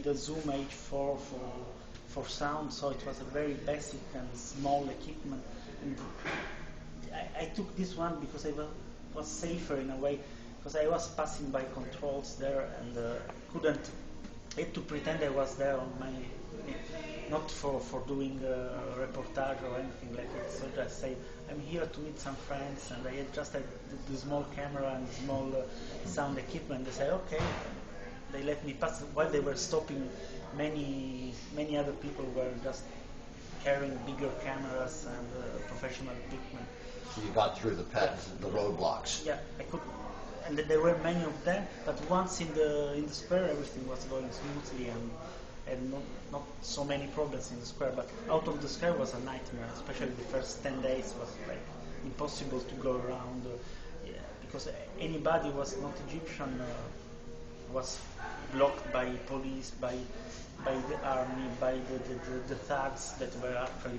with a Zoom H4 for sound, so it was a very basic and small equipment. And I took this one because it was safer in a way, because I was passing by controls there and couldn't. I had to pretend I was there on my, not for doing a reportage or anything like it. So just say, I'm here to meet some friends, and I had just had the small camera and small sound equipment. They say, okay. They let me pass while they were stopping. Many other people were just carrying bigger cameras and professional equipment. So you got through the roadblocks. Yeah, I could, and there were many of them. But once in the square, everything was going smoothly and not so many problems in the square. But out of the square was a nightmare. Especially the first 10 days was like impossible to go around because anybody who was not Egyptian was blocked by police, by the army, by the thugs that were actually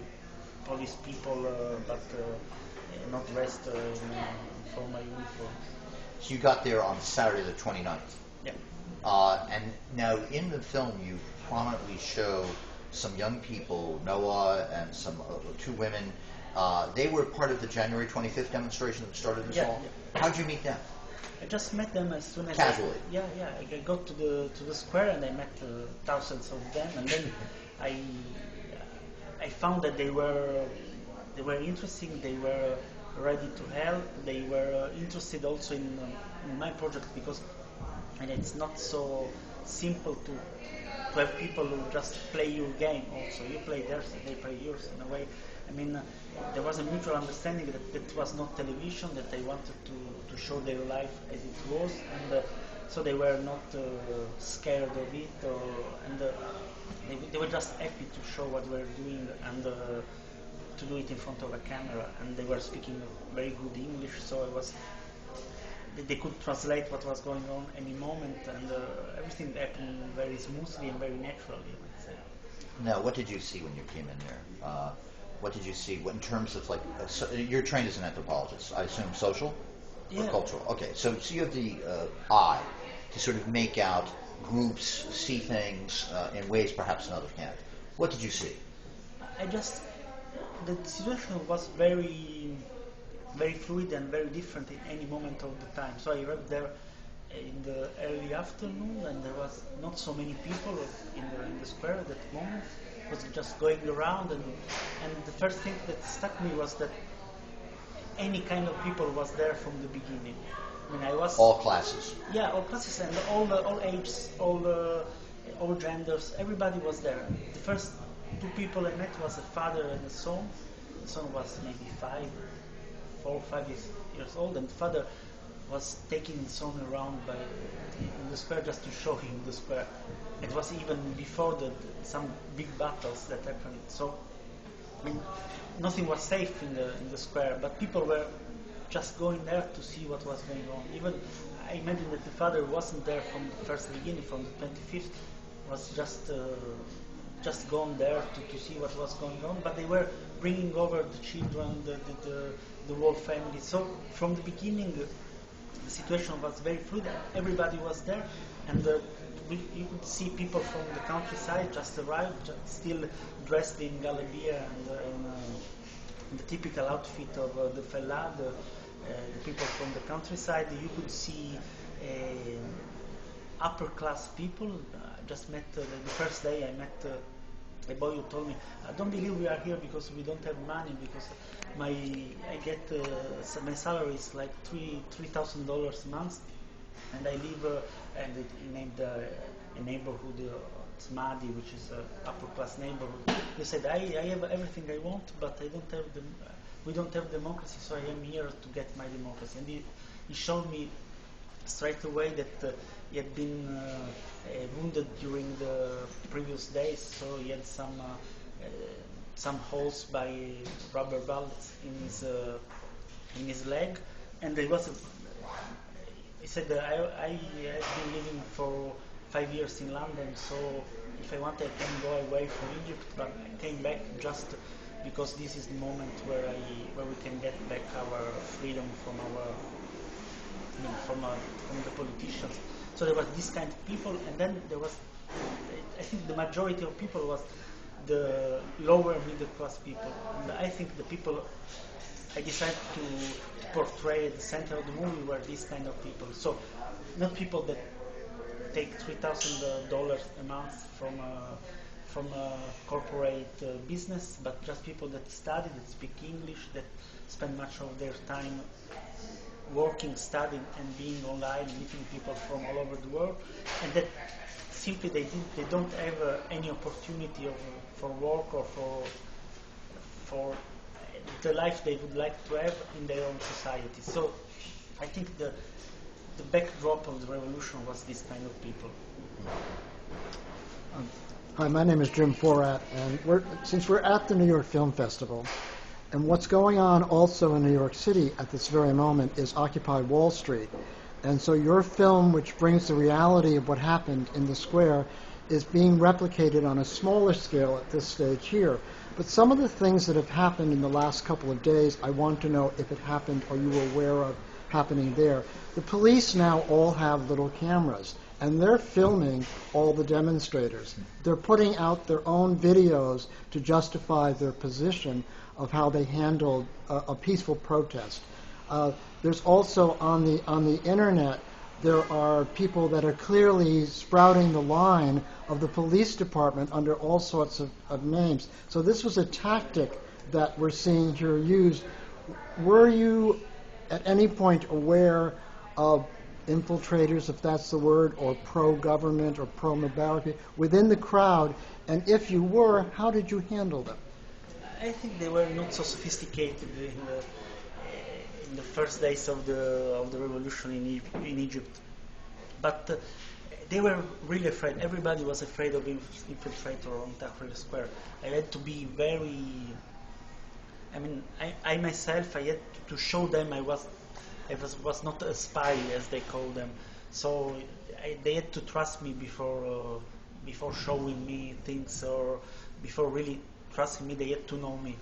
police people, but not dressed in formal uniform. So you got there on Saturday the 29th. Yeah. And now in the film you prominently show some young people, Noah and some two women. They were part of the January 25th demonstration that started this all. Yeah. How'd you meet them? I just met them as soon as casually. I got to the square and I met thousands of them, and then I found that they were interesting. They were ready to help. They were interested also in my project, because and it's not so simple to have people who just play your game. Also, you play theirs, they play yours in a way. I mean, there was a mutual understanding that it was not television, that they wanted to show their life as it was, and so they were not scared of it, and they were just happy to show what we were doing and to do it in front of a camera, and they were speaking very good English, so it was they could translate what was going on any moment, and everything happened very smoothly and very naturally, I would say. Now, what did you see when you came in there? What did you see in terms of, like, you're trained as an anthropologist, I assume social or cultural? Okay, so you have the eye to sort of make out groups, see things in ways perhaps another can't. What did you see? The situation was very, very fluid and very different in any moment of the time. So I arrived there in the early afternoon, and there was not so many people in the square at that moment. It was just going around, and the first thing that struck me was that any kind of people was there from the beginning. I mean, all classes. Yeah, all classes and all ages, all genders. Everybody was there. The first two people I met was a father and a son. The son was maybe 4 or 5 years old, and the father was taking his son around in the square just to show him the square. It was even before some big battles that happened. So, I mean, nothing was safe in the square, but people were just going there to see what was going on. Even I imagine that the father wasn't there from the first beginning, from the 25th, was just gone there to see what was going on. But they were bringing over the children, the whole family. So from the beginning, the situation was very fluid. Everybody was there, and you could see people from the countryside just arrived, still dressed in galabia and in the typical outfit of the fellah, the people from the countryside. You could see upper class people. I just met the first day. I met a boy who told me, "I don't believe we are here because we don't have money, because my salary is like $3,000 a month, and I live and he named a neighborhood, Smadi, which is an upper class neighborhood. He said, I have everything I want, but we don't have democracy, so I am here to get my democracy." And he showed me straight away that he had been wounded during the previous days, so he had some holes by rubber bullets in his leg, and he said that I have been living for 5 years in London, so if I want I can go away from Egypt, but I came back just because this is the moment where we can get back our freedom from from the politicians. So there was this kind of people, and then there was, I think the majority of people was the lower middle class people. And I think the people I decided to portray at the center of the movie were these kind of people. So not people that take $3,000 a month from a corporate business, but just people that study, that speak English, that spend much of their time working, studying, and being online, meeting people from all over the world, and that simply they don't have any opportunity for work or for the life they would like to have in their own society. So I think the backdrop of the revolution was this kind of people. Hi, my name is Jim Forat, and since we're at the New York Film Festival, and what's going on also in New York City at this very moment is Occupy Wall Street. And so your film, which brings the reality of what happened in the square, is being replicated on a smaller scale at this stage here. But some of the things that have happened in the last couple of days, I want to know if it happened or you were aware of happening there. The police now all have little cameras, and they're filming all the demonstrators. They're putting out their own videos to justify their position of how they handled a peaceful protest. There's also on the internet, there are people that are clearly sprouting the line of the police department under all sorts of names. So this was a tactic that we're seeing here used. Were you at any point aware of infiltrators, if that's the word, or pro-government or pro-Mubarak within the crowd? And if you were, how did you handle them? I think they were not so sophisticated in the first days of the revolution in Egypt, but they were really afraid. Everybody was afraid of infiltrator on Tahrir Square. I had to be very. I mean, I myself, I had to show them I was not a spy, as they call them. So they had to trust me before showing me things, or before really trusting me. They had to know me.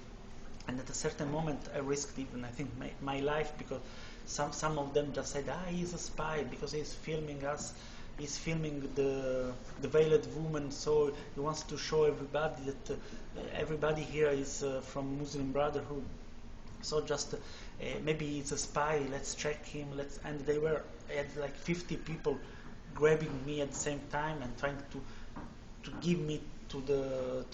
And at a certain moment, I risked even, I think, my life, because some of them just said, he's a spy because he's filming us. He's filming the veiled woman, so he wants to show everybody that everybody here is from Muslim Brotherhood. So just maybe he's a spy. Let's check him. And they were, I had like 50 people grabbing me at the same time and trying to give me to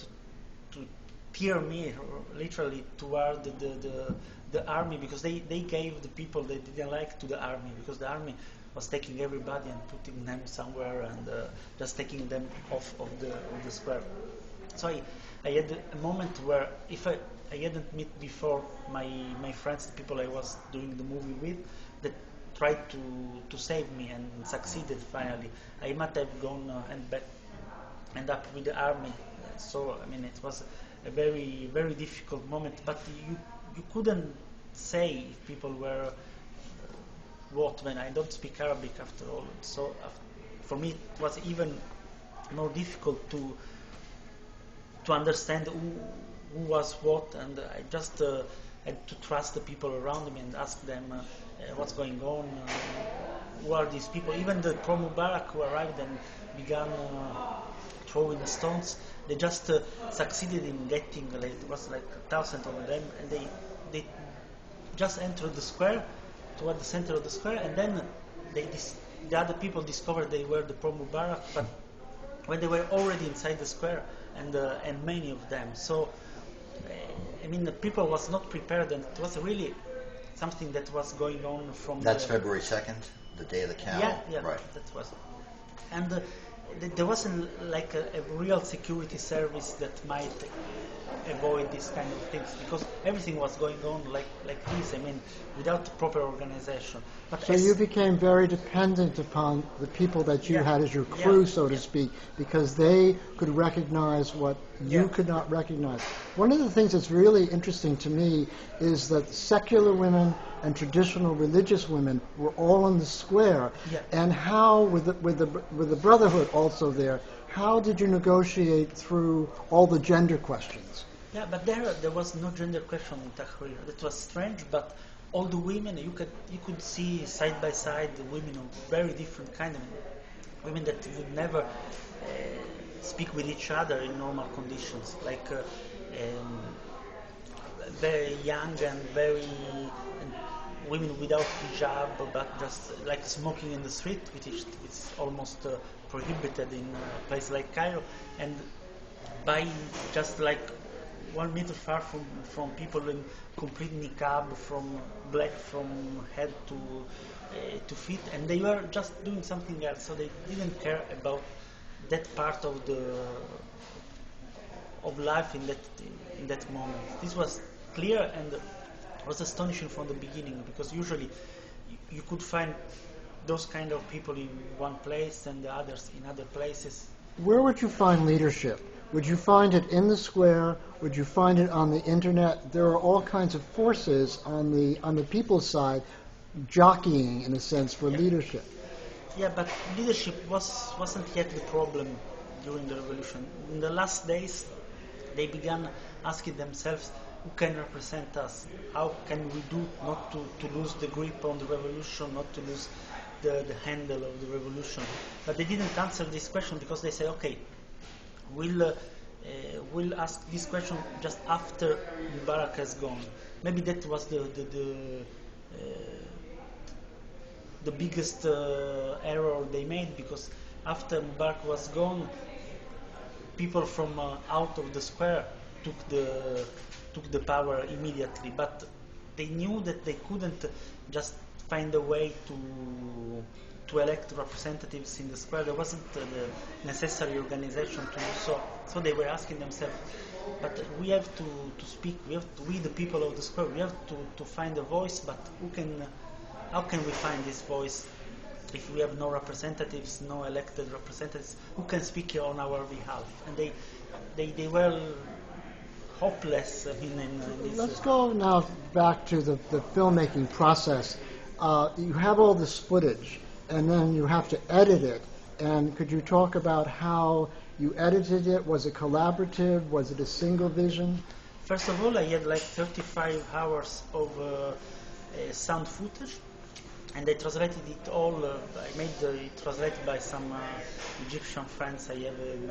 tear me literally toward the army, because they gave the people they didn't like to the army, because the army was taking everybody and putting them somewhere and just taking them off of the square. So I had a moment where if I hadn't met before my friends, the people I was doing the movie with, that tried to save me and succeeded finally, I might have gone end up with the army. So I mean, it was a very, very difficult moment, but you couldn't say if people were what, when I don't speak Arabic after all. So for me it was even more difficult to understand who was what, and I just had to trust the people around me and ask them what's going on, who are these people. Even the pro-Mubarak who arrived and began throwing the stones, they just succeeded in getting, like, it was like 1,000 of them, and they just entered the square, toward the center of the square, and then the other people discovered they were the pro-Mubarak, but when they were already inside the square, and many of them. So, I mean, the people was not prepared, and it was really something that was going on from. That's February 2nd, the day of the cow. Yeah, right. That was, and there wasn't like a real security service that might avoid these kind of things, because everything was going on like this. I mean, without proper organization. But so you became very dependent upon the people that you had as your crew, so to speak, because they could recognize what you could not recognize. One of the things that's really interesting to me is that secular women and traditional religious women were all in the square, and how with the Brotherhood also there. How did you negotiate through all the gender questions? Yeah, but there was no gender question in Tahrir. That was strange, but all the women, you could see side by side the women of very different kind of women that would never speak with each other in normal conditions, like very young and very women without hijab, but just like smoking in the street, which is almost prohibited in a place like Cairo, and by just like 1 meter far from people in complete niqab, from black from head to feet, and they were just doing something else, so they didn't care about that part of life in that moment. This was clear and was astonishing from the beginning, because usually you could find those kind of people in one place and the others in other places. Where would you find leadership? Would you find it in the square? Would you find it on the internet? There are all kinds of forces on the people's side jockeying, in a sense, for leadership. Yeah, but leadership wasn't yet the problem during the revolution. In the last days, they began asking themselves, who can represent us? How can we do not to lose the grip on the revolution, not to lose the handle of the revolution? But they didn't answer this question, because they said, okay, we'll ask this question just after Mubarak has gone. Maybe that was the biggest error they made, because after Mubarak was gone, people from out of the square took the power immediately. But they knew that they couldn't just find a way to elect representatives in the square. There wasn't the necessary organization to do so. So they were asking themselves, but we have to speak. We the people of the square, we have to find a voice. But how can we find this voice if we have no representatives, no elected representatives? Who can speak on our behalf? And they were hopeless in this. Let's go now back to the filmmaking process. You have all this footage, and then you have to edit it. And could you talk about how you edited it? Was it collaborative? Was it a single vision? First of all, I had like 35 hours of sound footage, and I translated it all. I made it translated by some Egyptian friends I have in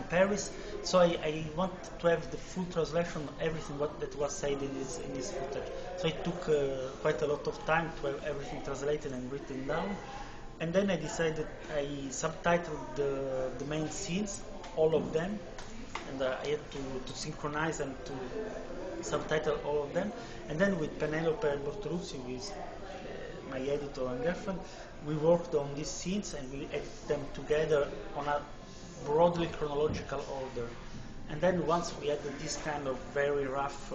Paris. So I want to have the full translation of everything that was said in this footage. So it took quite a lot of time to have everything translated and written down. And then I decided I subtitled the main scenes, all of them, and I had to synchronize and to subtitle all of them. And then with Penelope Bortoluzzi, who is my editor and girlfriend, we worked on these scenes and we edited them together on a broadly chronological order. And then once we had this kind of very rough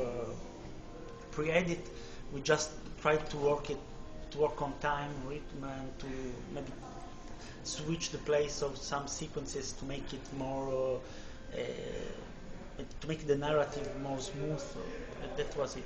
pre-edit, we just tried to work on time, rhythm, and to maybe switch the place of some sequences to make it more, to make the narrative more smooth. That was it.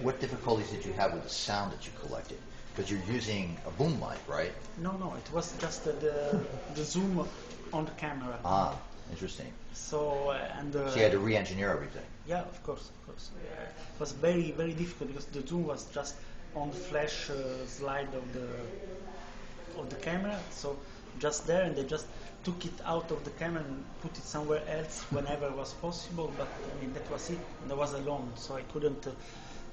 What difficulties did you have with the sound that you collected? Because you're using a boom mic, right? No, it was just the zoom on the camera. Ah, interesting. So so you had to re-engineer everything. Yeah, of course. It was very, very difficult because the zoom was just on the flash slide of the camera, so just there, and they just took it out of the camera and put it somewhere else whenever it was possible. But I mean, that was it, and I was alone, so I couldn't.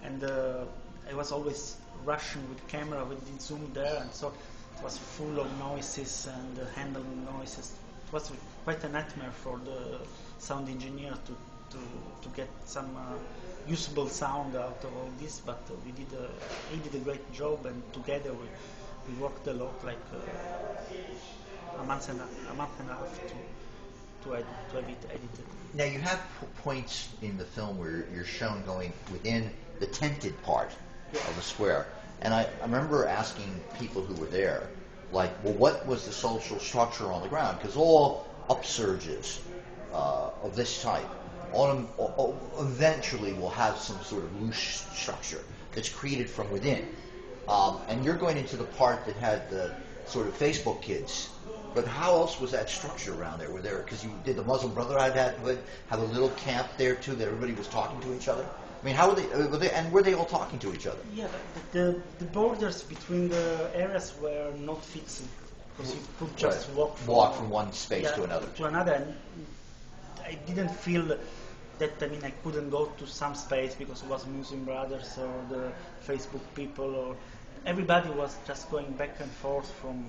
I was always rushing with camera with the zoom there, and so it was full of noises and handling noises. It was quite a nightmare for the sound engineer to get some usable sound out of all this, but he did a great job, and together we worked a lot, like a month and a half to have it edited. Now you have points in the film where you're shown going within the tented part of the square, and I remember asking people who were there, like, well, what was the social structure on the ground? Because all upsurges of this type eventually will have some sort of loose structure that's created from within. And you're going into the part that had the sort of Facebook kids. But how else was that structure around there? Were there, because you did the Muslim Brotherhood have a little camp there too that everybody was talking to each other? I mean, how were they all talking to each other? Yeah, the borders between the areas were not fixed because you could just walk from one space to another. And I didn't feel that, I mean, I couldn't go to some space because it was Muslim Brothers or the Facebook people, or everybody was just going back and forth from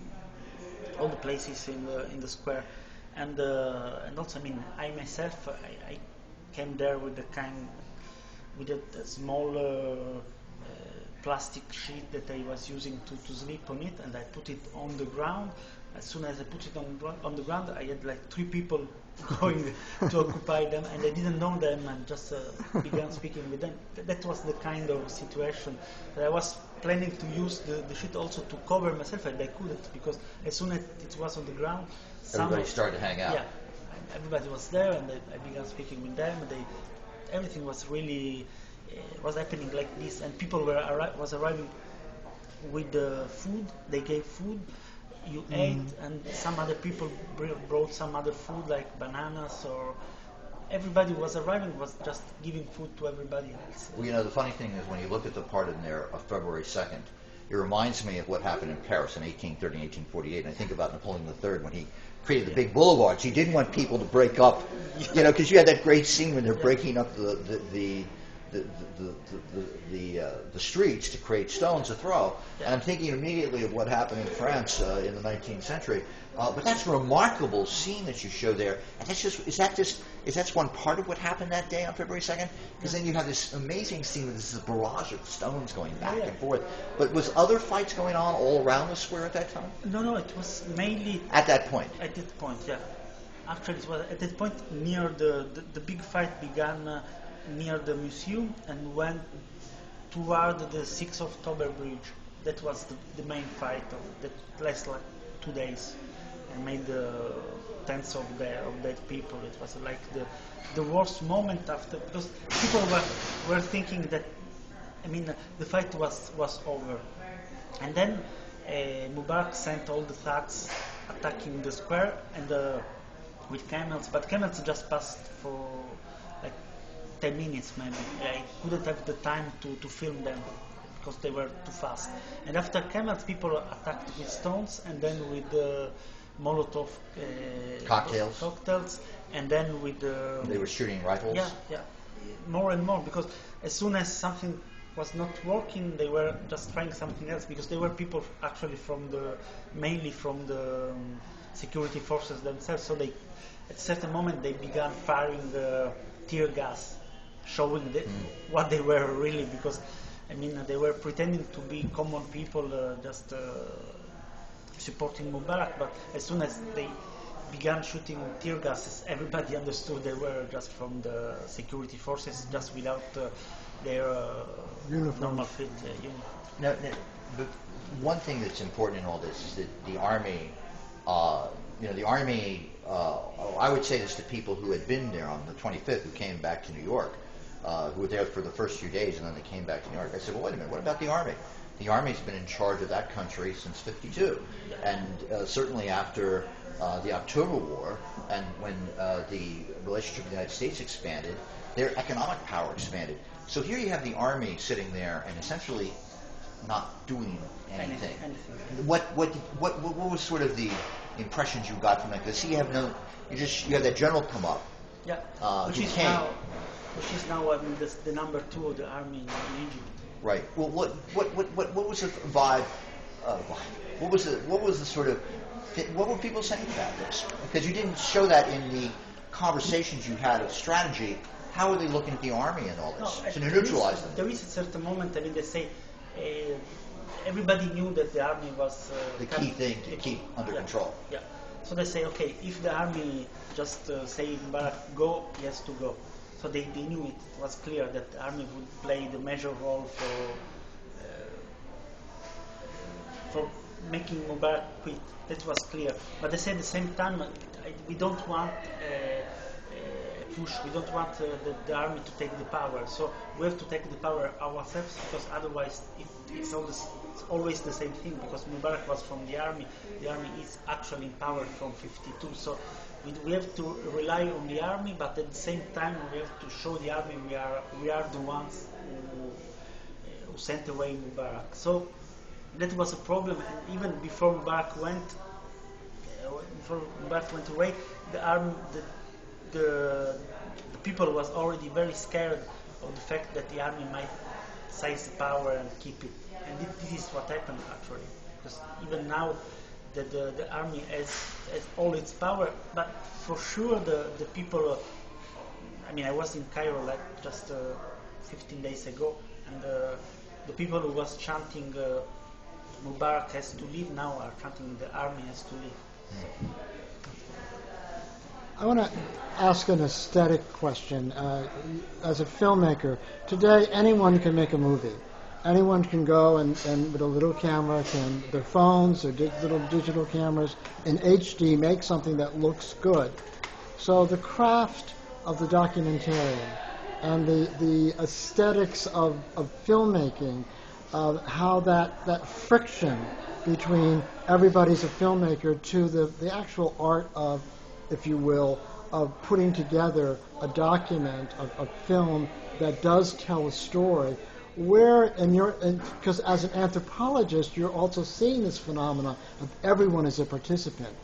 all the places in the square. And also, I mean, I myself, I came there with a small plastic sheet that I was using to sleep on it, and I put it on the ground. As soon as I put it on the ground, I had like 3 people going to occupy them, and I didn't know them, and just began speaking with them. That was the kind of situation that I was planning to use the sheet also to cover myself, and I couldn't, because as soon as it was on the ground, everybody started to hang out. Yeah, everybody was there, and I began speaking with them. Everything was really was happening like this, and people was arriving with the food. They gave food. You ate, and some other people brought some other food like bananas, or everybody was arriving, was just giving food to everybody else. Well, you know, the funny thing is when you look at the part in there of February 2nd, it reminds me of what happened in Paris in 1830 and 1848. And I think about Napoleon III when he created the big boulevards. He didn't want people to break up, you know, because you had that great scene when they're breaking up the streets to create stones to throw. And I'm thinking immediately of what happened in France in the 19th century. But that's a remarkable scene that you show there. And is that one part of what happened that day on February 2nd? Because then you have this amazing scene with this barrage of stones going back and forth. But was other fights going on all around the square at that time? No, it was mainly at that point. At that point, yeah. Actually, it was at that point near the big fight began near the museum and went toward the 6th of October bridge. That was the main fight that lasted like 2 days and made tens of dead people. It was like the worst moment after, because people were thinking that, I mean, the fight was over. And then Mubarak sent all the thugs attacking the square and with camels, but camels just passed for like 10 minutes maybe. I couldn't have the time to film them because they were too fast. And after camels, people attacked with stones and then with Molotov cocktails, and then with they were shooting rifles. Yeah, more and more, because as soon as something was not working, they were just trying something else, because they were people actually mainly from the security forces themselves. So they, at a certain moment, they began firing tear gas, showing what they were really, because I mean they were pretending to be common people, just supporting Mubarak. But as soon as they began shooting tear gases, everybody understood they were just from the security forces, just without their normal fit uniform. Now, the one thing that's important in all this is that the army, I would say this to people who had been there on the 25th, who came back to New York, who were there for the first few days, and then they came back to New York. I said, well, wait a minute, what about the army? The army's been in charge of that country since '52, and certainly after the October War, and when the relationship with the United States expanded, their economic power expanded. So here you have the army sitting there and essentially not doing anything. What was sort of the impressions you got from that? Because you have that general come up. Yeah, which is now I mean, the number 2 of the army in Egypt. Right. Well, what was the vibe? What was the sort of? What were people saying about this? Because you didn't show that in the conversations you had of strategy. How are they looking at the army and all this to neutralize them? There is a certain moment. I mean, they say everybody knew that the army was the key thing to keep under control. Yeah. So they say, okay, if the army just say Mubarak go, he has to go. So they knew it was clear that the army would play the major role for making Mubarak quit. That was clear. But they said at the same time, we don't want a push. We don't want the army to take the power. So we have to take the power ourselves, because otherwise it's always the same thing. Because Mubarak was from the army. The army is actually in power from '52. So we have to rely on the army, but at the same time we have to show the army we are the ones who sent away Mubarak. So that was a problem, and even before Mubarak went, before Mubarak went away, the army, the people was already very scared of the fact that the army might seize the power and keep it. And this is what happened actually. Because even now, the army has all its power, but for sure the people. I mean, I was in Cairo like just 15 days ago, and the people who was chanting Mubarak has to leave now are chanting the army has to leave. I want to ask an aesthetic question. As a filmmaker, today anyone can make a movie. Anyone can go and with a little camera, their phones or little digital cameras in HD, make something that looks good. So the craft of the documentarian and the aesthetics of filmmaking, how that friction between everybody's a filmmaker to the actual art of, if you will, of putting together a document, a film that does tell a story. Because as an anthropologist, you're also seeing this phenomena of everyone is a participant.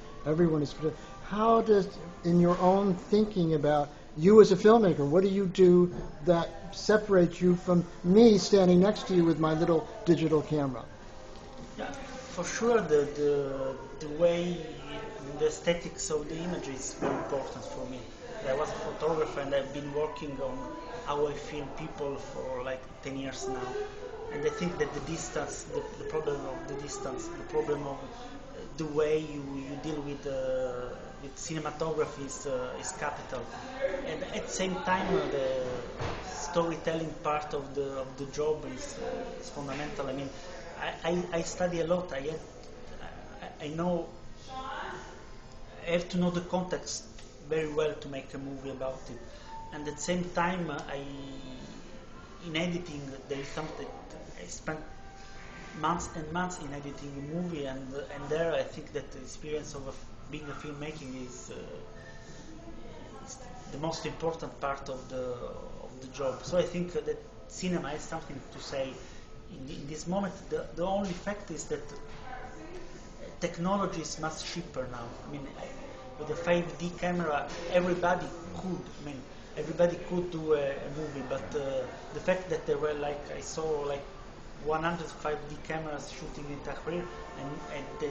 How does, in your own thinking about you as a filmmaker, what do you do that separates you from me standing next to you with my little digital camera? Yeah, for sure, the way the aesthetics of the image is very important for me. I was a photographer and I've been working on how I film people for like 10 years now. And I think that the distance, the problem of the distance, the problem of the way you deal with cinematography is capital. And at the same time, the storytelling part of the job is fundamental. I mean, I study a lot. I know. I have to know the context very well to make a movie about it. And at the same time, in editing, there is something I spent months and months in editing a movie, and there I think that the experience of being a filmmaking is the most important part of the job. So I think that cinema has something to say in this moment. The only fact is that technology is much cheaper now. I mean, with a 5D camera, everybody could do a movie, but the fact that there were I saw 100 5D cameras shooting in Tahrir, and they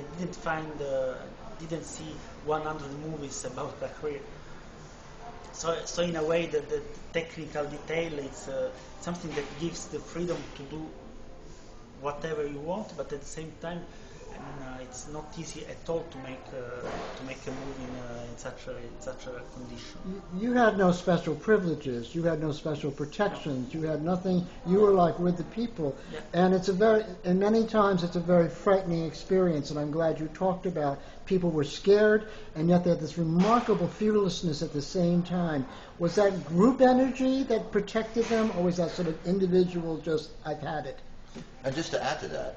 didn't see 100 movies about Tahrir. So in a way, the technical detail is something that gives the freedom to do whatever you want, but at the same time, it's not easy at all to make a movie in such a condition. You had no special privileges. You had no special protections. You had nothing. You were like with the people, yeah. And many times it's a very frightening experience. And I'm glad you talked about people were scared, and yet they had this remarkable fearlessness at the same time. Was that group energy that protected them, or was that sort of individual? Just I've had it. And just to add to that,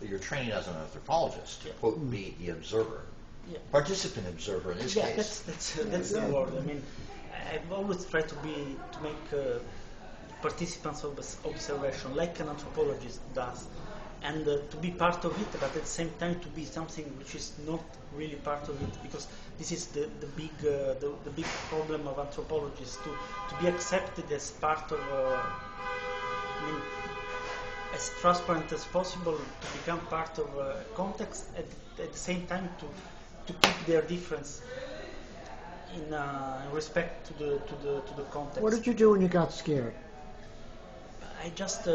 you're training as an anthropologist to quote be the observer, participant observer in this case. That's the word. I mean, I've always tried to make participants of observation, like an anthropologist does, and to be part of it, but at the same time to be something which is not really part of it, because this is the big problem of anthropologists to be accepted as part of. As transparent as possible, to become part of a context, at the same time to keep their difference in respect to the context. What did you do when you got scared? I don't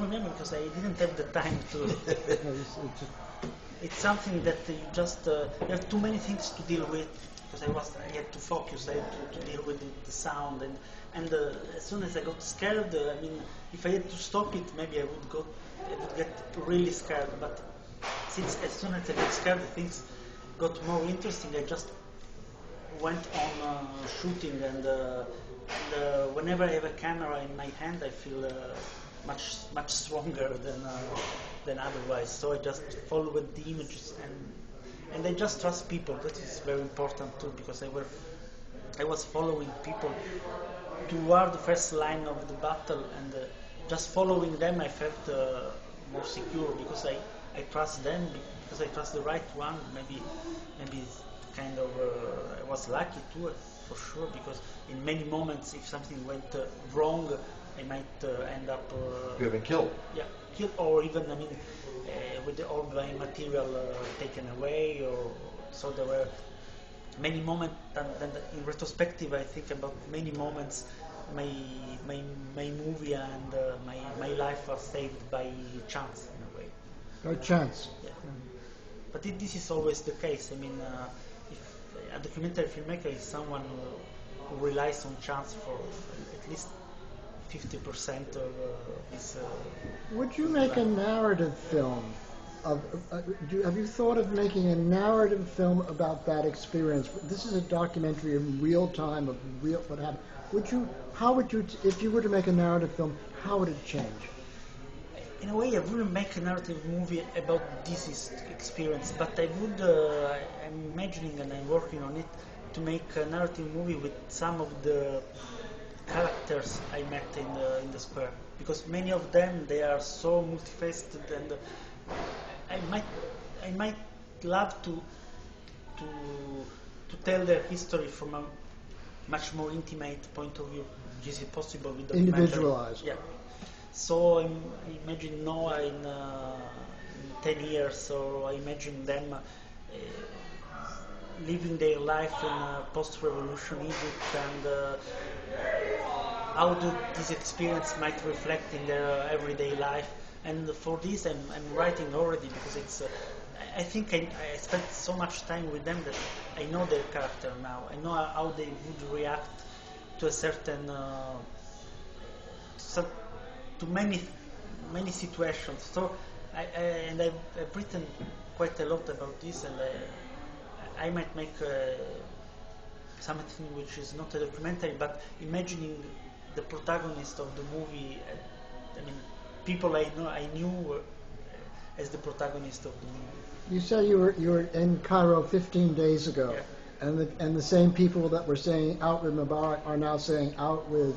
remember, because I didn't have the time to. It's something that you just you have too many things to deal with, because I had to focus, I had to deal with the sound, and as soon as I got scared, I mean, if I had to stop it, maybe I would get really scared. But since as soon as I got scared, things got more interesting. I just went on shooting, and whenever I have a camera in my hand, I feel much stronger than otherwise. So I just followed the images, and I just trust people. That is very important too, because I was following people toward the first line of the battle, and just following them, I felt more secure, because I trust them, because it was the right one. Maybe it's kind of I was lucky too, for sure, because in many moments, if something went wrong, I might end up. You have been killed. Yeah, killed, or even with all my material taken away, or so there were many moments. And in retrospective, I think about many moments. My movie and my life was saved by chance in a way. By chance. Yeah. But this is always the case. I mean, if a documentary filmmaker is someone who relies on chance for at least 50% of his. Would you make a narrative film? Have you thought of making a narrative film about that experience? This is a documentary in real time of real what happened. How would you, if you were to make a narrative film, how would it change? In a way, I wouldn't make a narrative movie about this experience, but I would. I'm imagining and I'm working on it to make a narrative movie with some of the characters I met in the square, because many of them, they are so multifaceted, and I might love to tell their history from a much more intimate point of view, which is possible with documentary. Individualized. Yeah. So I imagine Noah in 10 years, or I imagine them living their life in post-revolution Egypt, and how this experience might reflect in their everyday life. And for this, I'm writing already, because it's. I think I spent so much time with them that I know their character now. I know how they would react to a certain. To many situations. So I've written quite a lot about this, and I might make something which is not a documentary, but imagining the protagonist of the movie. I mean, people I knew as the protagonist of the movie. You said you were in Cairo 15 days ago, yeah. and the same people that were saying out with Mubarak are now saying out with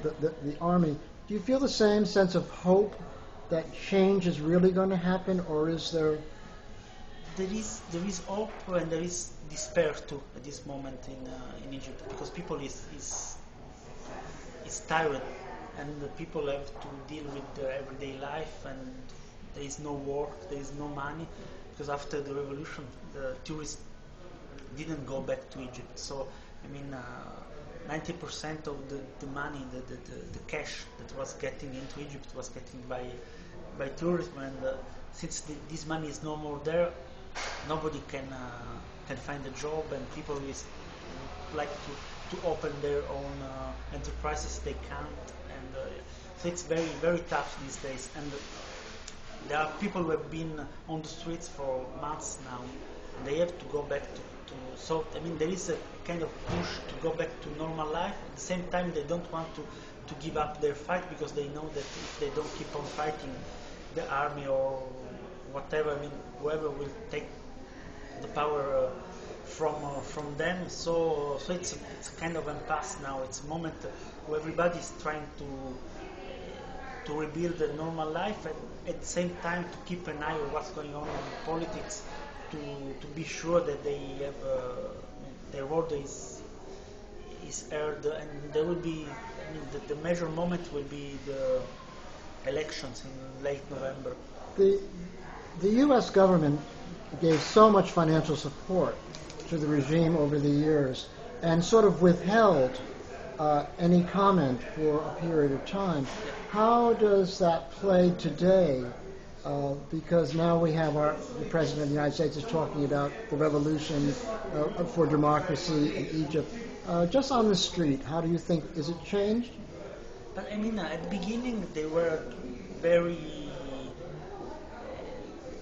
the army. Do you feel the same sense of hope that change is really going to happen, or is there? There is hope, and there is despair too at this moment in Egypt, because people is tired, and the people have to deal with their everyday life, and there is no work, there is no money, because after the revolution, the tourists didn't go back to Egypt. So I mean. 90% of the money, the cash that was getting into Egypt was getting by tourism, and since this money is no more there, nobody can find a job, and people is like to open their own enterprises, they can't, and so it's very, very tough these days. And there are people who have been on the streets for months now, and they have to go back to. So I mean, there is a kind of push to go back to normal life. At the same time, they don't want to give up their fight, because they know that if they don't keep on fighting, the army or whatever, I mean, whoever will take the power from them. So it's kind of impasse now. It's a moment where everybody is trying to rebuild a normal life, and at the same time to keep an eye on what's going on in politics. To be sure that they have their word is heard, and there will be. I mean, the major moment will be the elections in late November. The U.S. government gave so much financial support to the regime over the years, and sort of withheld any comment for a period of time. How does that play today? Because now we have the President of the United States is talking about the revolution for democracy in Egypt. Just on the street, how do you think, is it changed? But I mean, at the beginning they were very,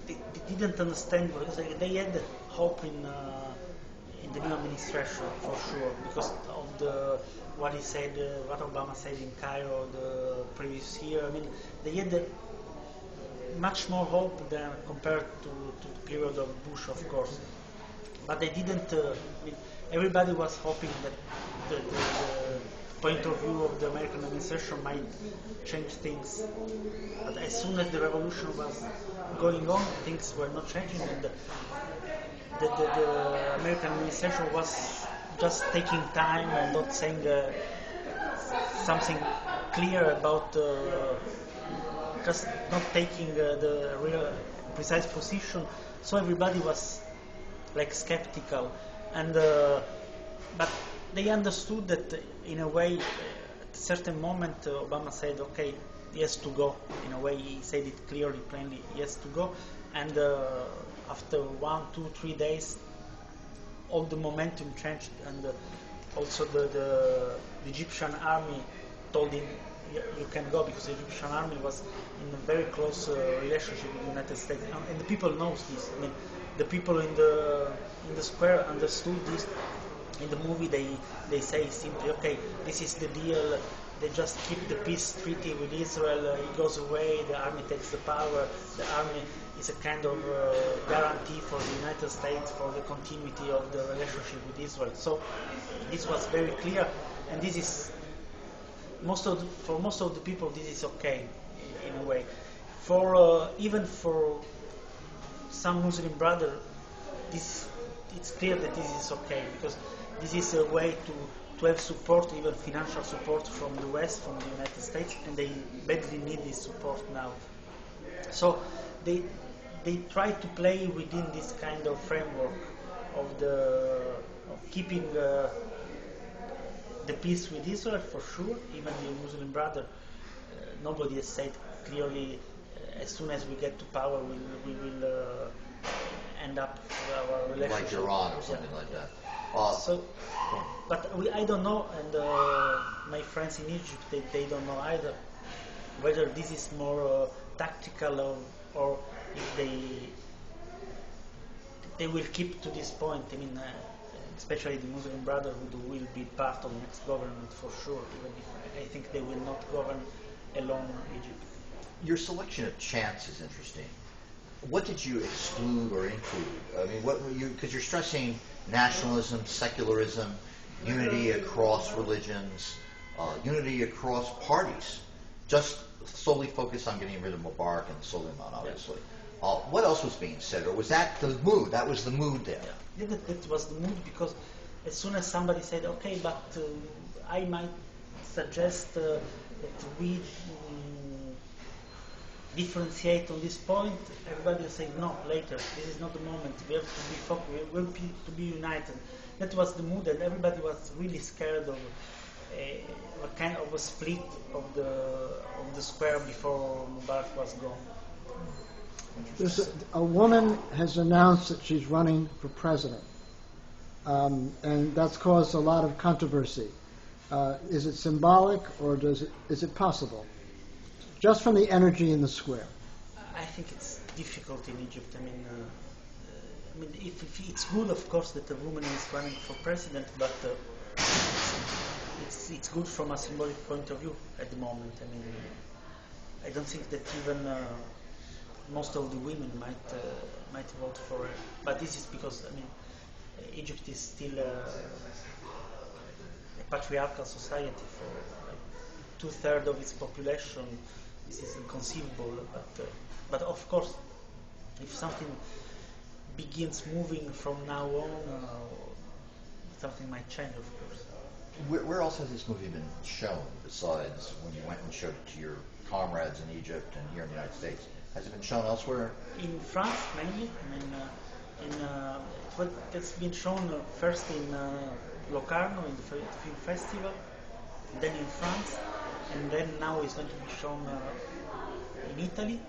they didn't understand, because they had hope in the new administration for sure, because of what he said, what Obama said in Cairo the previous year. I mean, they had much more hope than compared to the period of Bush, of course. But they didn't. I mean, everybody was hoping that point of view of the American administration might change things. But as soon as the revolution was going on, things were not changing, and the American administration was just taking time and not saying something clear about, just not taking the real precise position. So everybody was like skeptical, and but they understood that in a way, at a certain moment, Obama said, "Okay, he has to go." In a way, he said it clearly, plainly, he has to go. And after 1, 2, 3 days, all the momentum changed, and also the Egyptian army told him, you can go, because the Egyptian army was in a very close relationship with the United States, and the people knows this. I mean, the people in the square understood this. In the movie, they say simply, okay, this is the deal. They just keep the peace treaty with Israel. He goes away. The army takes the power. The army is a kind of guarantee for the United States for the continuity of the relationship with Israel. So this was very clear, and this is for most of the people, this is okay in a way. For even for some Muslim brother, it's clear that this is okay, because this is a way to have support, even financial support from the West, from the United States, and they badly need this support now. So they try to play within this kind of framework of keeping the peace with Israel, for sure. Even the Muslim brother, nobody has said clearly, as soon as we get to power, we will end up our relationship. Like Iran or something like that. But I don't know, and my friends in Egypt, they don't know either, whether this is more tactical or if they will keep to this point. I mean, especially the Muslim Brotherhood will be part of the next government for sure, even if I think they will not govern alone Egypt. Your selection of chants is interesting. What did you exclude or include? I mean, what were you, because you're stressing nationalism, secularism, unity across religions, unity across parties, just solely focused on getting rid of Mubarak and Suleiman, obviously. What else was being said, or was that the mood? That was the mood there. Yeah, that was the mood, because as soon as somebody said, okay, but I might suggest that we differentiate on this point, everybody will say, no, later, this is not the moment, we have to be focused, we have to be united. That was the mood, and everybody was really scared of a kind of a split of the square before Mubarak was gone. A woman has announced that she's running for president, and that's caused a lot of controversy. Is it symbolic, or is it possible? Just from the energy in the square. I think it's difficult in Egypt. I mean, if it's good, of course, that a woman is running for president, but it's good from a symbolic point of view at the moment. I mean, I don't think that even most of the women might vote for her. But this is because, I mean, Egypt is still a patriarchal society. For like 2/3 of its population, this is inconceivable. But of course, if something begins moving from now on, something might change, of course. Where else has this movie been shown besides when you went and showed it to your comrades in Egypt and here in the United States? Has it been shown elsewhere? In France, mainly. I mean, it's been shown first in Locarno, in the film festival, then in France, and then now it's going to be shown in Italy,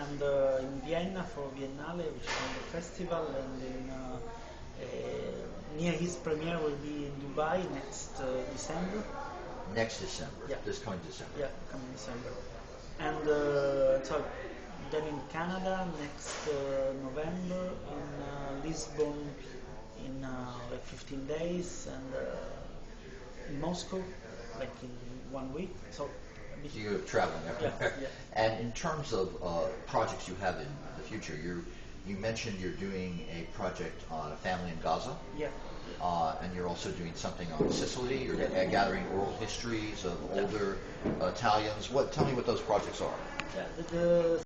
and in Vienna for Biennale, which is the festival, and near his premiere will be in Dubai next December. Next December? Yeah. This coming December? Yeah, coming December. And so then in Canada next November, in Lisbon in like 15 days, and in Moscow like in 1 week. So you're traveling everywhere. Yeah. And in terms of projects you have in the future, you mentioned you're doing a project on a family in Gaza. Yeah. And you're also doing something on Sicily. You're gathering oral histories of older Italians. Tell me what those projects are. Yeah, the